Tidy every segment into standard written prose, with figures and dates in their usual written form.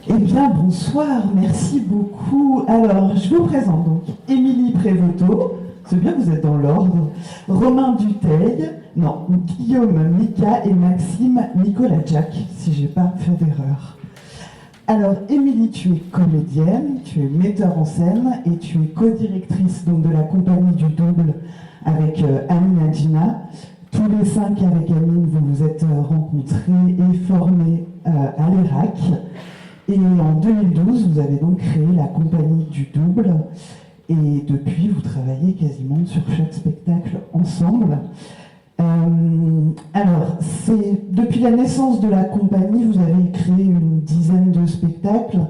Eh bien, bonsoir, merci beaucoup. Alors, je vous présente donc Émilie Prévoto, c'est bien que vous êtes dans l'ordre, Romain Duteil, non, Guillaume Mika et Maxime Nicolajak, si j'ai pas fait d'erreur. Alors, Émilie, tu es comédienne, tu es metteur en scène et tu es co-directrice donc, de la compagnie du double avec Amine Adjina. Tous les 5 avec Amine, vous vous êtes rencontrés et formés à l'ERAC. Et en 2012, vous avez donc créé la compagnie du double. Et depuis, vous travaillez quasiment sur chaque spectacle ensemble. Alors, depuis la naissance de la compagnie, vous avez créé une dizaine de spectacles.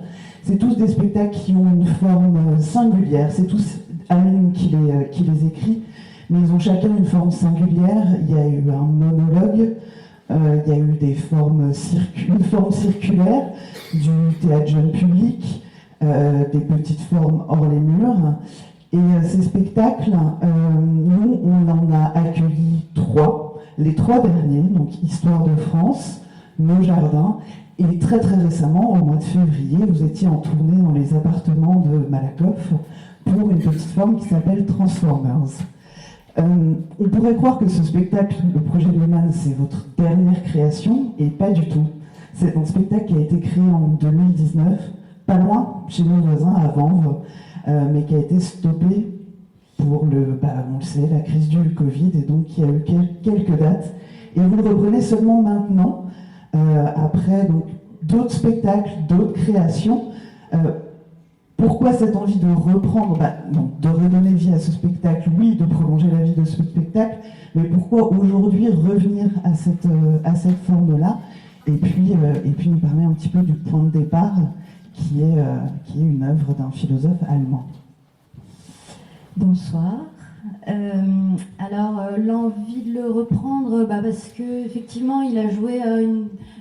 C'est tous des spectacles qui ont une forme singulière. C'est tous Amine qui les écrit, mais ils ont chacun une forme singulière. Il y a eu un monologue, il y a eu une forme circulaire, du théâtre jeune public, des petites formes hors les murs. Et ces spectacles, nous, on en a accueilli 3, les 3 derniers, donc Histoire de France, Nos Jardins, et très très récemment, au mois de février, vous étiez en tournée dans les appartements de Malakoff pour une petite forme qui s'appelle Transformers. On pourrait croire que ce spectacle, le projet de Lehman, c'est votre dernière création, et pas du tout. C'est un spectacle qui a été créé en 2019, pas loin, chez nos voisins, à Vanves, mais qui a été stoppé pour on le sait, la crise du Covid, et donc il y a eu quelques dates. Et vous le reprenez seulement maintenant, après donc, d'autres spectacles, d'autres créations. Pourquoi cette envie de reprendre, de redonner vie à ce spectacle, oui, de prolonger la vie de ce spectacle, mais pourquoi aujourd'hui revenir à cette forme-là, et puis nous parler un petit peu du point de départ, qui est une œuvre d'un philosophe allemand. Bonsoir. L'envie de le reprendre, parce qu'effectivement, il a joué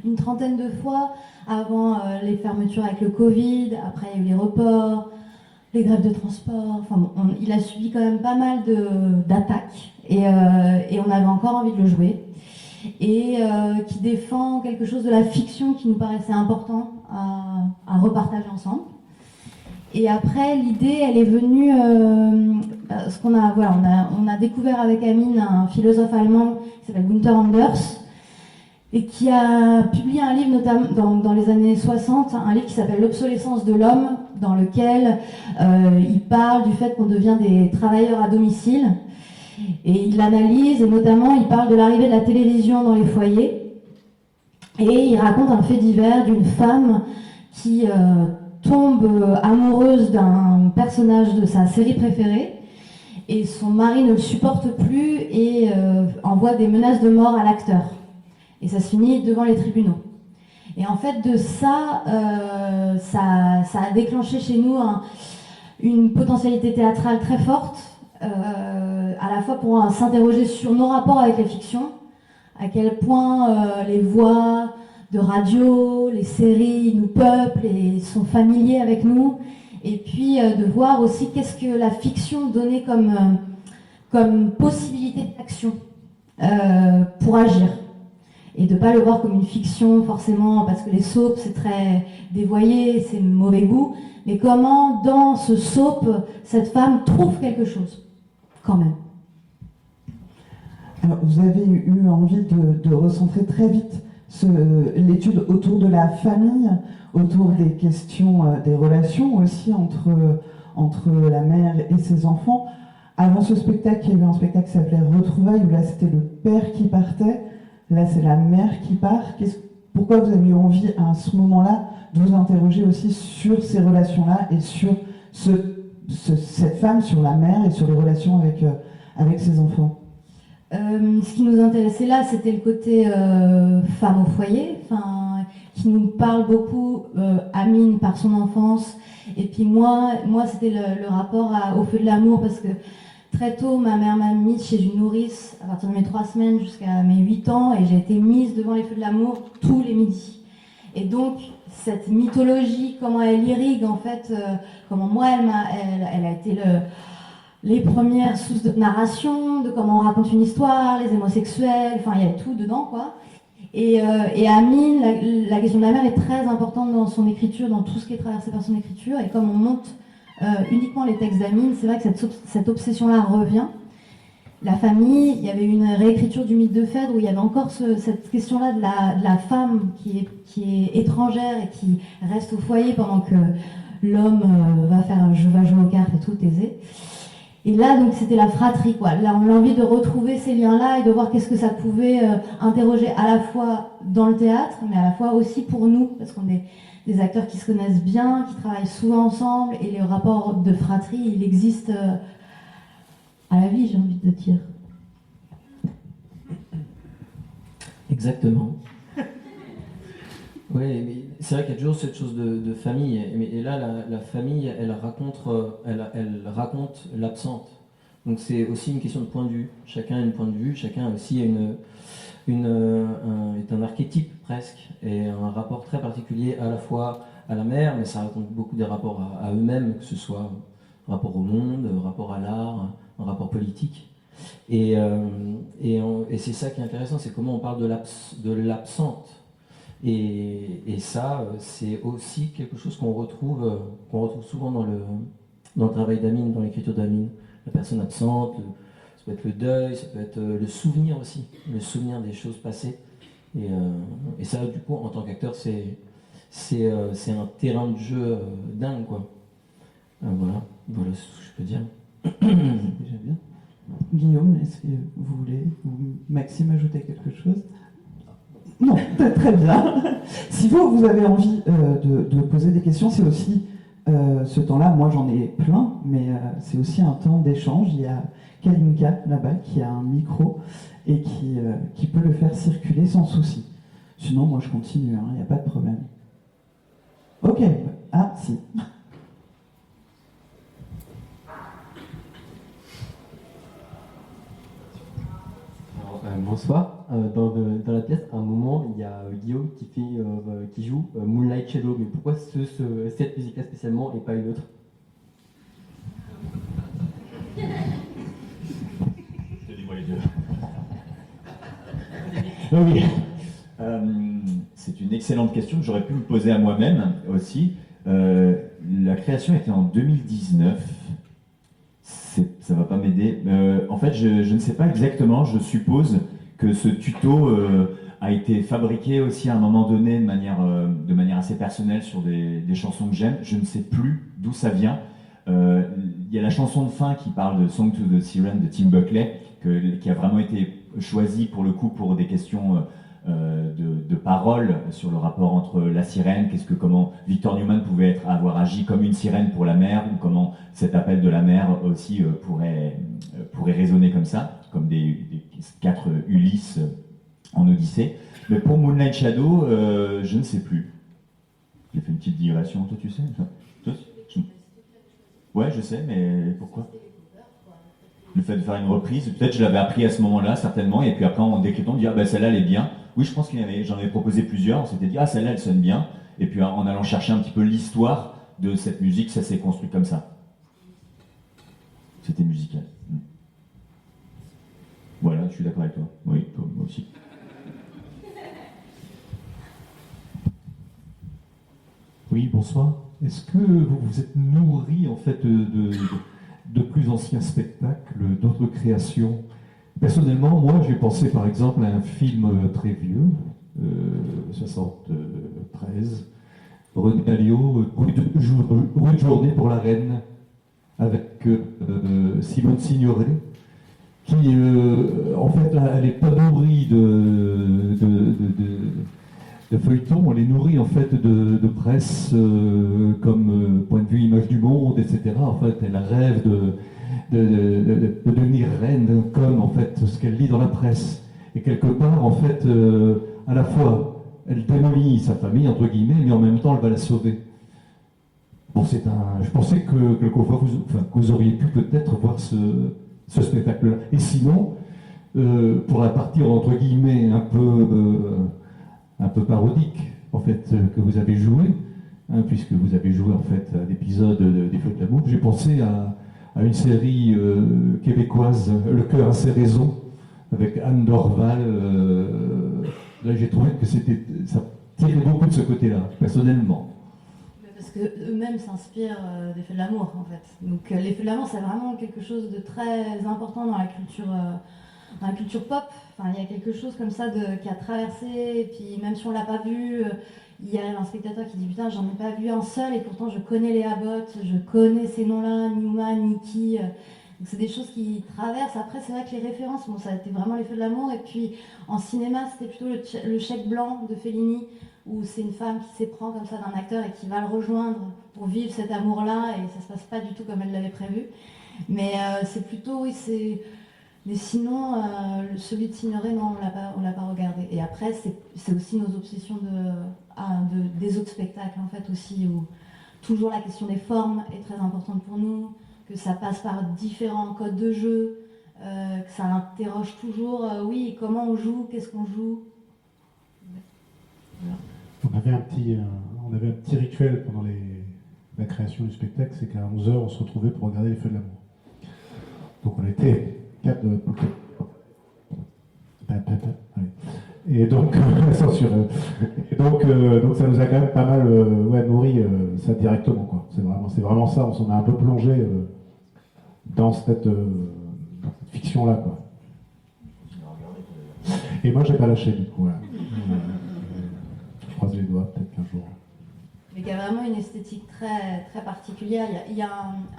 une trentaine de fois avant les fermetures avec le Covid, après il y a eu les reports, les grèves de transport, il a subi quand même pas mal d'attaques et on avait encore envie de le jouer et qui défend quelque chose de la fiction qui nous paraissait important à repartager ensemble. Et après, l'idée, elle est venue parce qu'on a découvert avec Amine un philosophe allemand qui s'appelle Günther Anders et qui a publié un livre notamment dans les années 60, un livre qui s'appelle L'obsolescence de l'homme, dans lequel il parle du fait qu'on devient des travailleurs à domicile. Et il l'analyse, et notamment il parle de l'arrivée de la télévision dans les foyers. Et il raconte un fait divers d'une femme qui tombe amoureuse d'un personnage de sa série préférée. Et son mari ne le supporte plus et envoie des menaces de mort à l'acteur. Et ça se finit devant les tribunaux. Et en fait, de ça a déclenché chez nous une potentialité théâtrale très forte, à la fois pour s'interroger sur nos rapports avec la fiction, à quel point les voix de radio, les séries nous peuplent et sont familiers avec nous, et puis de voir aussi qu'est-ce que la fiction donnait comme possibilité d'action pour agir. Et de ne pas le voir comme une fiction forcément, parce que les soaps c'est très dévoyé, c'est mauvais goût, mais comment dans ce soap, cette femme trouve quelque chose, quand même. Alors, vous avez eu envie de recentrer très vite l'étude autour de la famille, autour des questions, des relations aussi entre la mère et ses enfants. Avant ce spectacle, il y avait un spectacle qui s'appelait Retrouvailles, où là c'était le père qui partait. Là, c'est la mère qui part. Pourquoi vous avez eu envie, à ce moment-là, de vous interroger aussi sur ces relations-là et sur cette femme, sur la mère et sur les relations avec ses enfants? Ce qui nous intéressait là, c'était le côté femme au foyer, qui nous parle beaucoup, Amine par son enfance, et puis moi c'était le rapport au feu de l'amour, parce que très tôt, ma mère m'a mise chez une nourrice à partir de mes 3 semaines jusqu'à mes 8 ans, et j'ai été mise devant les feux de l'amour tous les midis. Et donc, cette mythologie, comment elle irrigue en fait, comment moi elle a été les premières sources de narration, de comment on raconte une histoire, les homosexuels, il y a tout dedans quoi. Et Amine, la question de la mère est très importante dans son écriture, dans tout ce qui est traversé par son écriture. Et comme on monte uniquement les textes d'Amine, c'est vrai que cette obsession-là revient. La famille, il y avait une réécriture du mythe de Phèdre où il y avait encore cette question-là de la femme qui est étrangère et qui reste au foyer pendant que l'homme va jouer aux cartes et tout, aisé. Et là, donc, c'était la fratrie, quoi. Là, on a envie de retrouver ces liens-là et de voir qu'est-ce que ça pouvait interroger à la fois dans le théâtre, mais à la fois aussi pour nous, parce qu'on est des acteurs qui se connaissent bien, qui travaillent souvent ensemble, et le rapport de fratrie, il existe à la vie, j'ai envie de dire. Exactement. Oui, mais c'est vrai qu'il y a toujours cette chose de famille. Et là, la famille, elle raconte l'absente. Donc c'est aussi une question de point de vue. Chacun a un point de vue, chacun aussi est un archétype presque, et un rapport très particulier à la fois à la mère, mais ça raconte beaucoup des rapports à eux-mêmes, que ce soit un rapport au monde, un rapport à l'art, un rapport politique. Et c'est ça qui est intéressant, c'est comment on parle de l'absente. Et ça, c'est aussi quelque chose qu'on retrouve souvent dans le travail d'Amine, dans l'écriture d'Amine. La personne absente, ça peut être le deuil, ça peut être le souvenir aussi, le souvenir des choses passées. Et ça, du coup, en tant qu'acteur, c'est un terrain de jeu dingue, quoi. Voilà ce que je peux dire. Déjà bien. Guillaume, est-ce que vous voulez, ou Maxime, ajouter quelque chose ? Non, très bien. Si vous avez envie de poser des questions, c'est aussi ce temps-là. Moi, j'en ai plein, mais c'est aussi un temps d'échange. Il y a Kalinka là-bas qui a un micro et qui peut le faire circuler sans souci. Sinon, moi, je continue, il n'y a pas de problème. Ok. Ah, si. Bonsoir. Dans la pièce, à un moment, il y a Guillaume qui joue Moonlight Shadow. Mais pourquoi cette musique-là spécialement et pas une autre? Dis-moi les deux. Oui. C'est une excellente question que j'aurais pu me poser à moi-même aussi. La création était en 2019. Ça va pas m'aider. En fait, je ne sais pas exactement. Je suppose que ce tuto a été fabriqué aussi à un moment donné de manière assez personnelle sur des chansons que j'aime. Je ne sais plus d'où ça vient. Il y a la chanson de fin qui parle de Song to the Siren de Tim Buckley, qui a vraiment été choisie pour le coup pour des questions de paroles sur le rapport entre la sirène, comment Victor Newman pouvait avoir agi comme une sirène pour la mer, ou comment cet appel de la mer aussi pourrait résonner comme ça, comme des 4 Ulysses en Odyssée. Mais pour Moonlight Shadow, je ne sais plus. J'ai fait une petite digression, toi tu sais? Ouais, je sais, mais pourquoi? Le fait de faire une reprise, peut-être je l'avais appris à ce moment-là, certainement, et puis après en décryptant, on dit celle-là elle est bien. Oui, je pense j'en avais proposé plusieurs, on s'était dit celle-là elle sonne bien, et puis en allant chercher un petit peu l'histoire de cette musique, ça s'est construit comme ça. C'était musical. Voilà, je suis d'accord avec toi. Oui, toi, moi aussi. Oui, bonsoir. Est-ce que vous vous êtes nourri en fait de plus anciens spectacles, d'autres créations? Personnellement, moi, j'ai pensé par exemple à un film très vieux, 73, René Alliot, Rue de journée pour la reine, avec Simone Signoret, qui en fait, elle n'est pas nourrie de feuilletons, elle est nourrie en fait de presse comme point de vue image du monde, etc. En fait, elle rêve de devenir reine comme en fait ce qu'elle lit dans la presse. Et quelque part, en fait, à la fois, elle démolit sa famille, entre guillemets, mais en même temps, elle va la sauver. Bon, je pensais que quelquefois, vous auriez pu peut-être voir ce spectacle-là. Et sinon, pour la partie, entre guillemets, un peu parodique, en fait, que vous avez joué, puisque vous avez joué, en fait, à l'épisode des Feux de l'amour, j'ai pensé à une série québécoise, Le cœur a ses raisons, avec Anne Dorval, Là, j'ai trouvé que ça tirait beaucoup de ce côté-là, personnellement. Parce qu'eux-mêmes s'inspirent des feux de l'amour, en fait. Donc les feux de l'amour, c'est vraiment quelque chose de très important dans la culture pop. Enfin, il y a quelque chose comme ça qui a traversé, et puis même si on l'a pas vu, il y a un spectateur qui dit putain, j'en ai pas vu un seul, et pourtant je connais les Abbott, je connais ces noms-là, Newman, Nicky. Donc c'est des choses qui traversent. Après, c'est vrai que les références, bon, ça a été vraiment les feux de l'amour, et puis en cinéma, c'était plutôt le chèque blanc de Fellini, où c'est une femme qui s'éprend comme ça d'un acteur et qui va le rejoindre pour vivre cet amour-là, et ça se passe pas du tout comme elle l'avait prévu. Mais c'est plutôt, oui, c'est... Mais sinon, celui de Signoret, non, on l'a pas regardé. Et après, c'est aussi nos obsessions des autres spectacles, en fait, aussi, où toujours la question des formes est très importante pour nous, que ça passe par différents codes de jeu, que ça interroge toujours, oui, comment on joue, qu'est-ce qu'on joue. Voilà. On avait un petit rituel pendant la création du spectacle, c'est qu'à 11h, on se retrouvait pour regarder les feux de l'amour. Donc on était 4 de... Et donc, donc ça nous a quand même pas mal nourri ça directement, quoi. C'est vraiment ça, on s'en a un peu plongé dans cette fiction-là, quoi. Et moi, j'ai pas lâché, du coup, voilà. Je croise les doigts, peut-être qu'un jour. Mais il y a vraiment une esthétique très, très particulière. Il y a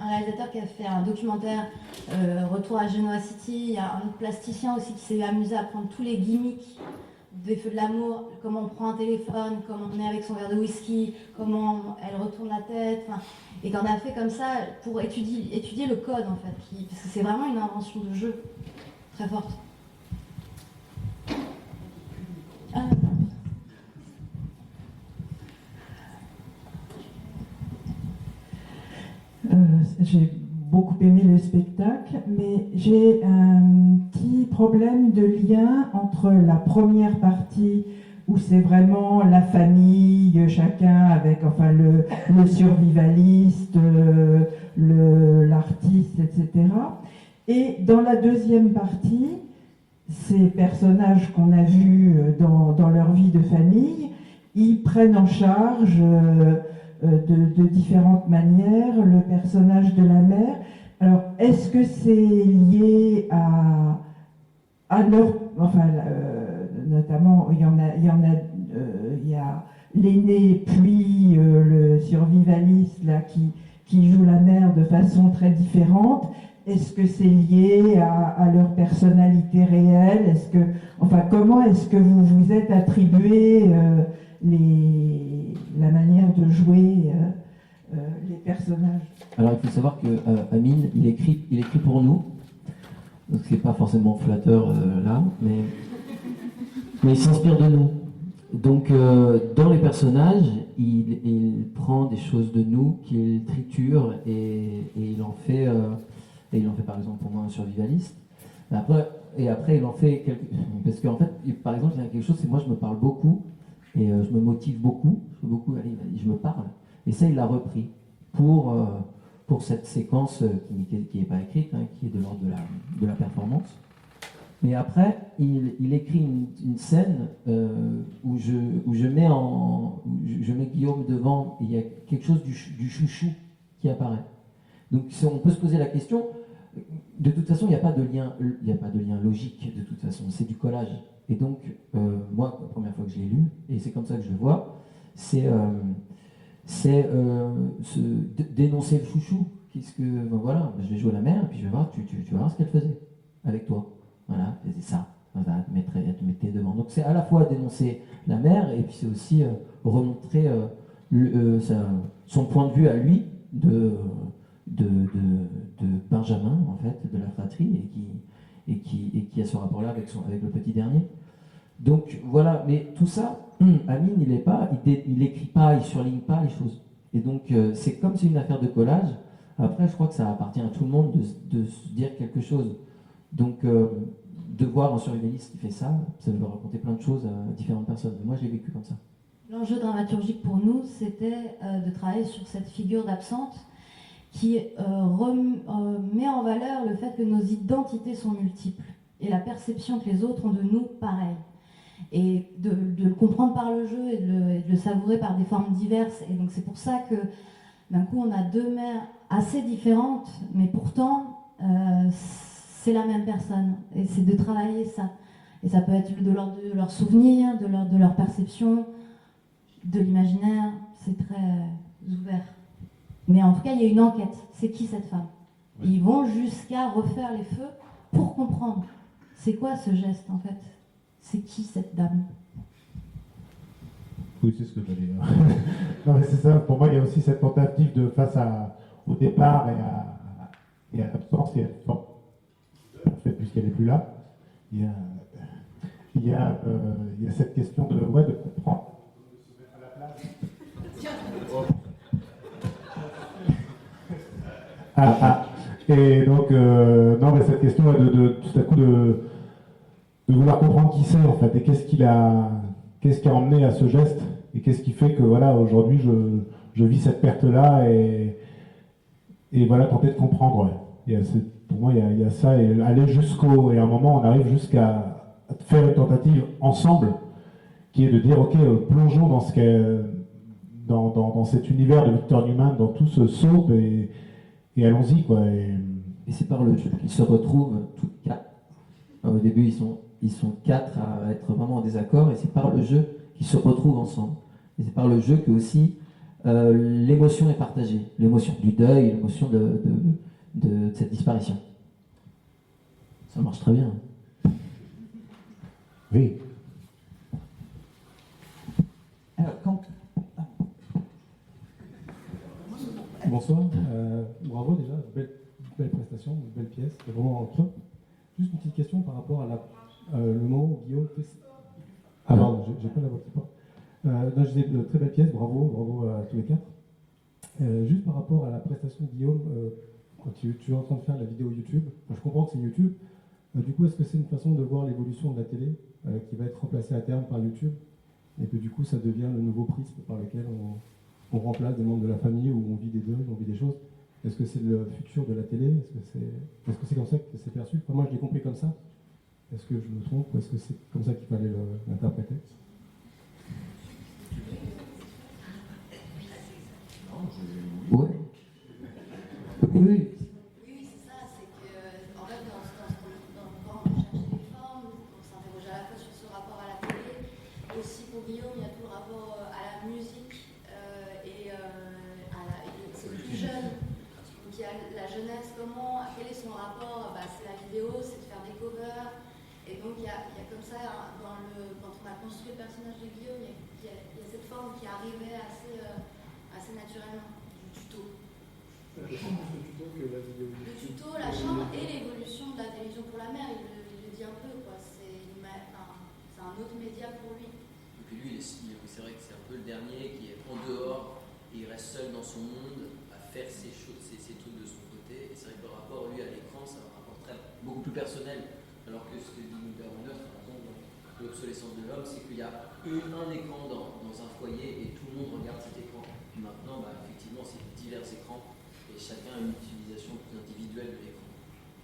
un réalisateur qui a fait un documentaire, Retour à Genoa City. Il y a un autre plasticien aussi qui s'est amusé à prendre tous les gimmicks des feux de l'amour, comment on prend un téléphone, comment on est avec son verre de whisky, comment elle retourne la tête, et qu'on a fait comme ça pour étudier le code, en fait, parce que c'est vraiment une invention de jeu très forte. Ah. J'ai beaucoup aimé le spectacle, mais j'ai un petit problème de lien entre la première partie où c'est vraiment la famille, chacun avec enfin le survivaliste, l'artiste, etc. Et dans la deuxième partie, ces personnages qu'on a vus dans leur vie de famille, ils prennent en charge de différentes manières le personnage de la mère. Alors, est-ce que c'est lié à leur... Enfin, notamment, il y a l'aîné, puis le survivaliste là, qui joue la mère de façon très différente. Est-ce que c'est lié à leur personnalité réelle? Comment est-ce que vous vous êtes attribué la manière de jouer les personnages? Alors il faut savoir que Amine, il écrit pour nous, donc c'est pas forcément flatteur là, mais il s'inspire de nous. Donc dans les personnages, il prend des choses de nous qu'il triture et il en fait par exemple pour moi un survivaliste. Et après il en fait parce qu'en fait par exemple il y a quelque chose, c'est moi je me parle beaucoup et je me motive beaucoup, allez, je me parle, et ça il l'a repris pour cette séquence qui n'est pas écrite, hein, qui est de l'ordre de la performance. Mais après, il écrit une scène où je mets Guillaume devant, et il y a quelque chose du chouchou qui apparaît. Donc on peut se poser la question, de toute façon, il n'y a pas de lien logique, de toute façon, c'est du collage. Et donc, moi, la première fois que je l'ai lu, et c'est comme ça que je le vois, c'est dénoncer le chouchou. Voilà, je vais jouer la mère, et puis je vais voir, tu vas voir ce qu'elle faisait avec toi. Voilà, c'est ça. Voilà, te mettre devant. Donc c'est à la fois dénoncer la mère, et puis c'est aussi remontrer son point de vue à lui de Benjamin, en fait, de la fratrie, et qui a ce rapport-là avec le petit dernier. Donc voilà, mais tout ça, Amine, il écrit pas, il surligne pas les choses. Et donc c'est comme c'est une affaire de collage. Après, je crois que ça appartient à tout le monde de se dire quelque chose. Donc de voir un survivaliste qui fait ça veut raconter plein de choses à différentes personnes. Moi, je l'ai vécu comme ça. L'enjeu dramaturgique pour nous, c'était de travailler sur cette figure d'absente qui met en valeur le fait que nos identités sont multiples et la perception que les autres ont de nous, pareil. et de le comprendre par le jeu et de le savourer par des formes diverses. Et donc c'est pour ça que d'un coup on a deux mères assez différentes, mais pourtant c'est la même personne. Et c'est de travailler ça. Et ça peut être de leurs souvenirs, de leur perception, de l'imaginaire. C'est très ouvert. Mais en tout cas, il y a une enquête. C'est qui cette femme? Et ils vont jusqu'à refaire les feux pour comprendre. C'est quoi ce geste en fait? C'est qui cette dame? Oui, c'est ce que j'allais dire. Non, mais c'est ça. Pour moi, il y a aussi cette tentative de face au départ et à l'absence et à l'absence. En fait, puisqu'elle n'est plus là, il y a cette question de comprendre. Et donc, non, mais cette question de tout à coup de vouloir comprendre qui c'est en fait, et qu'est-ce qui a emmené à ce geste, et qu'est-ce qui fait que voilà, aujourd'hui je vis cette perte-là, et voilà, tenter de comprendre. Ouais. Pour moi, il y a ça, et aller jusqu'au. Et à un moment, on arrive jusqu'à faire une tentative ensemble, qui est de dire, ok, plongeons dans dans cet univers de Victor Newman, dans tout ce soap, et allons-y, quoi. Et c'est par le jeu qu'ils se retrouvent toutes quatre. Au début, ils sont quatre à être vraiment en désaccord, et c'est par le jeu qu'ils se retrouvent ensemble. Et c'est par le jeu que aussi l'émotion est partagée. L'émotion du deuil, l'émotion de cette disparition. Ça marche très bien. Oui. Alors, Bonsoir, bravo déjà, belle prestation, belle pièce, c'est vraiment top. Juste une petite question par rapport à le moment où Guillaume fait... Ah pardon, j'ai pas la voix qui porte. Je disais, très belle pièce, bravo à tous les quatre. Juste par rapport à la prestation de Guillaume, quand tu es en train de faire la vidéo YouTube, je comprends que c'est YouTube, du coup est-ce que c'est une façon de voir l'évolution de la télé qui va être remplacée à terme par YouTube, et que du coup ça devient le nouveau prisme par lequel on remplace des membres de la famille, où on vit des deuils, on vit des choses? Est-ce que c'est le futur de la télé? Est-ce que c'est comme ça que c'est perçu? Enfin, moi je l'ai compris comme ça. Est-ce que je me trompe, ou est-ce que c'est comme ça qu'il fallait l'interpréter? Ouais. Oui. Oui, c'est ça, c'est que en fait, quand on cherche les formes, on s'interroge à la fois sur ce rapport à la télé, aussi pour Guillaume, il y a tout le rapport à la musique c'est le plus jeune. Donc il y a la jeunesse, quel est son rapport? C'est la vidéo, c'est de faire des covers, et donc il y a comme ça, quand on a construit le personnage de Guillaume, il y a cette forme qui arrivait assez naturellement, du tuto. La chambre, le tuto que la vidéo. Le tuto, la chambre et l'évolution de la télévision pour la mère, il le dit un peu, quoi. C'est un autre média pour lui. Et puis lui, c'est vrai que c'est un peu le dernier qui est en dehors, et il reste seul dans son monde à faire ses choses, ses trucs de son côté. Et c'est vrai que le rapport, lui, à l'écran, c'est un rapport beaucoup plus personnel. Alors que ce que dit Hubert Wenders, par exemple, dans l'obsolescence de l'homme, c'est qu'il y a un écran dans un foyer et tout le monde regarde cet écran. Puis maintenant, effectivement, c'est divers écrans. Et chacun a une utilisation plus individuelle de l'écran.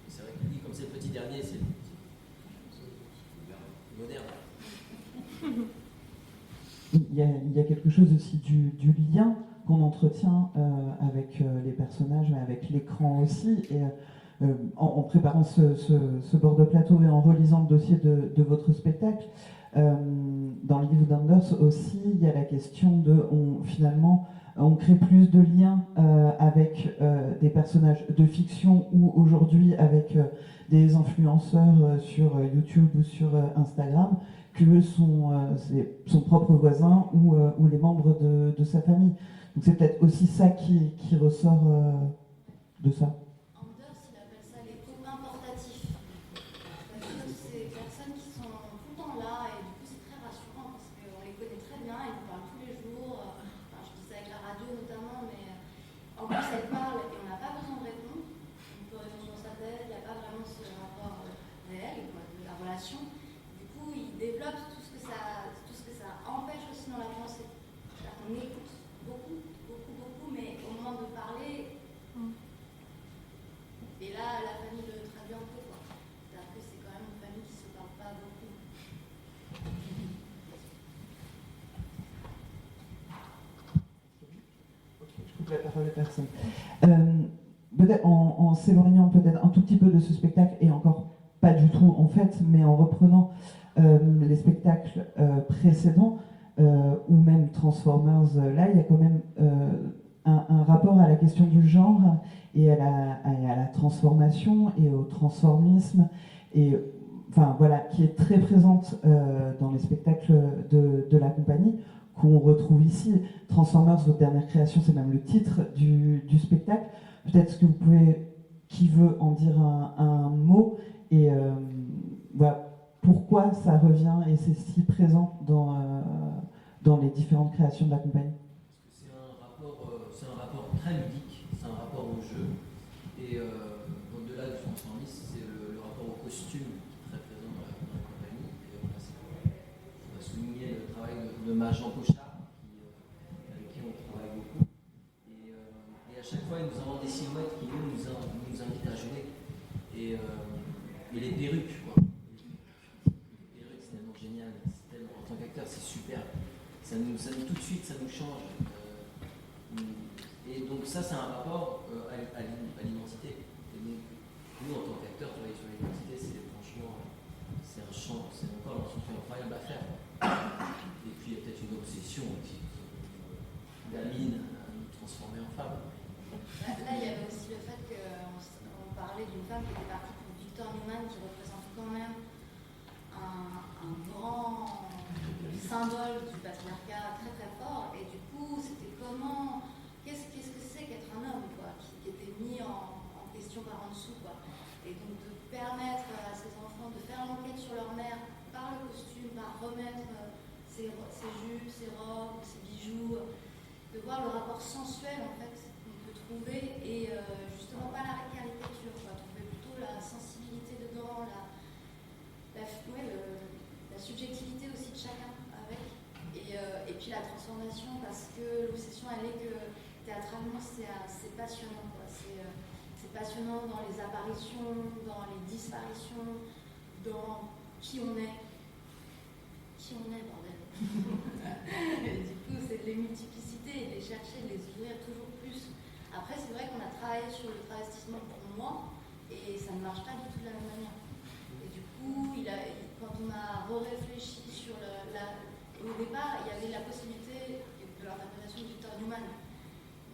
Et c'est vrai que lui, comme c'est le petit dernier, c'est moderne. Il y a quelque chose aussi du lien qu'on entretient avec les personnages, mais avec l'écran aussi. Et en préparant ce bord de plateau et en relisant le dossier de votre spectacle, dans le livre d'Anders aussi, il y a la question finalement, on crée plus de liens avec des personnages de fiction, ou aujourd'hui avec des influenceurs sur YouTube ou sur Instagram, que son propre voisin ou les membres de sa famille. Donc c'est peut-être aussi ça qui ressort de ça. Anders, il appelle ça les copains portatifs. C'est-à-dire ces personnes qui sont tout le temps là, et du coup c'est très rassurant parce qu'on les connaît très bien, ils nous parlent tous les jours. Je dis ça avec la radio notamment, mais en plus elles parlent et on n'a pas besoin de répondre. On peut répondre dans sa tête, il n'y a pas vraiment ce rapport réel de la relation. Du coup, il développe tout ce que ça empêche aussi dans la pensée. On écoute beaucoup, mais au moment de parler, la personne. Peut-être en s'éloignant peut-être un tout petit peu de ce spectacle, et encore pas du tout en fait, mais en reprenant les spectacles précédents, ou même Transformers, là il y a quand même un rapport à la question du genre et à la transformation et au transformisme, et enfin voilà, qui est très présente dans les spectacles de la compagnie, qu'on retrouve ici. Transformers, votre dernière création, c'est même le titre du spectacle. Peut-être que vous pouvez, qui veut en dire un mot, et voilà, pourquoi ça revient et c'est si présent dans les différentes créations de la compagnie. C'est un rapport très ludique, c'est un rapport au jeu, et au-delà du transformisme, c'est le rapport au costume très présent dans la compagnie. Et on va souligner le travail de Jean Pochard, avec qui on travaille beaucoup. Et à chaque fois, il nous invente des silhouettes qui nous invitent à jouer. Et les perruques, quoi. Les perruques, c'est tellement génial. En tant qu'acteur, c'est super. Ça nous tout de suite, ça nous change. Et donc ça, c'est un rapport à l'identité. Et donc, nous, en tant qu'acteurs, travailler sur l'identité, c'est franchement, c'est un champ, c'est encore un truc incroyable à faire. Et puis, il y a peut-être une obsession aussi d'Aline à nous transformer en femme. Là, il y avait aussi le fait qu'on parlait d'une femme qui était partie pour Victor Newman, qui représente quand même un grand symbole du patriarcat très très fort. Et du coup, c'était comment, qu'est-ce que c'est qu'être un homme, quoi, qui était mis en question par en dessous, quoi. Et donc de permettre à ces enfants de faire l'enquête sur leur mère par le costume, par remettre ses jupes, ses robes, ses bijoux, de voir le rapport sensuel en fait qu'on peut trouver, et justement pas la caricature, quoi, trouver plutôt la sensibilité dedans, la subjectivité aussi de chacun avec, et puis la transformation, parce que l'obsession elle est que théâtralement c'est passionnant, quoi. C'est passionnant dans les apparitions, dans les disparitions, dans qui on est, bordel. Et du coup c'est de les multipliciter, de les chercher, de les ouvrir toujours plus. Après c'est vrai qu'on a travaillé sur le travestissement pour moi, et ça ne marche pas du tout de la même manière. Et du coup, quand on a réfléchi sur au départ, il y avait la possibilité de l'interprétation de Victor Newman.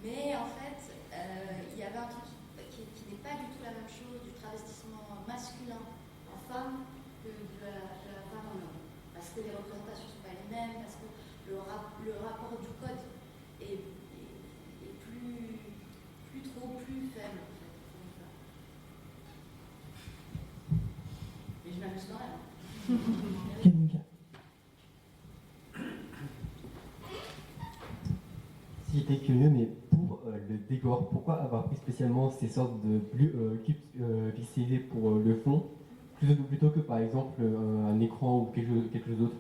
Mais en fait, il y avait un truc qui n'est pas du tout la même chose du travestissement masculin en femme que de la femme en homme. Parce que les représentations ne sont pas les mêmes, parce que le rapport du code est plus faible. Et je m'amuse quand même. Si j'étais curieux, mais pour le décor, pourquoi avoir pris spécialement ces sortes de cubes pixelisés pour le fond, plutôt que par exemple un écran ou quelque chose d'autre?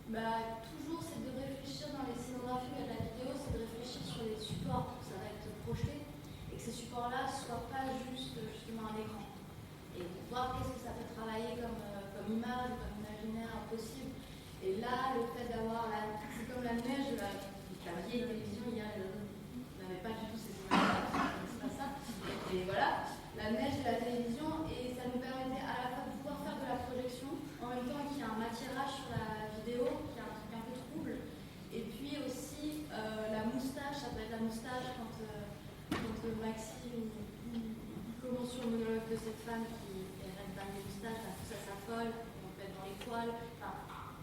Toujours c'est de réfléchir dans les scénographies de la vidéo, c'est de réfléchir sur les supports où ça va être projeté, et que ces supports-là ne soient pas juste justement un écran. Et de voir qu'est-ce que ça peut travailler comme image, comme imaginaire possible. Et là, le fait d'avoir c'est comme la neige de la vieille télévision, il n'avait pas du tout ces images-là, c'est pas ça. Et voilà, la neige de la télévision, et ça nous permettait à la fois de pouvoir faire de la projection, en même temps qu'il y a un matirage sur la vidéo, qui est un truc un peu trouble. Et puis aussi la moustache, ça peut être la moustache quand Maxime commence sur le monologue de cette femme qui rêve d'un des moustaches, la pousse à sa folle, on peut être dans les poils. Enfin,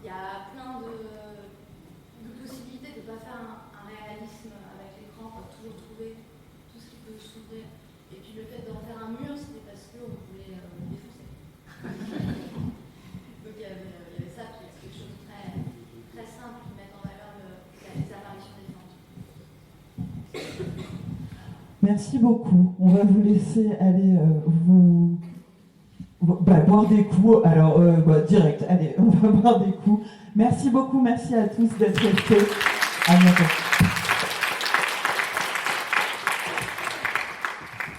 il y a plein de possibilités de ne pas faire un réalisme avec l'écran, pour toujours trouver tout ce qui peut s'ouvrir. Et puis le fait d'en faire un mur, c'était parce qu'on voulait le défoncer. Donc il y avait ça, puis c'est quelque chose de très, très simple qui met en valeur les apparitions des plantes. Merci beaucoup. On va vous laisser aller boire des coups. Alors, direct, allez, on va boire des coups. Merci beaucoup, merci à tous d'être restés. À bientôt.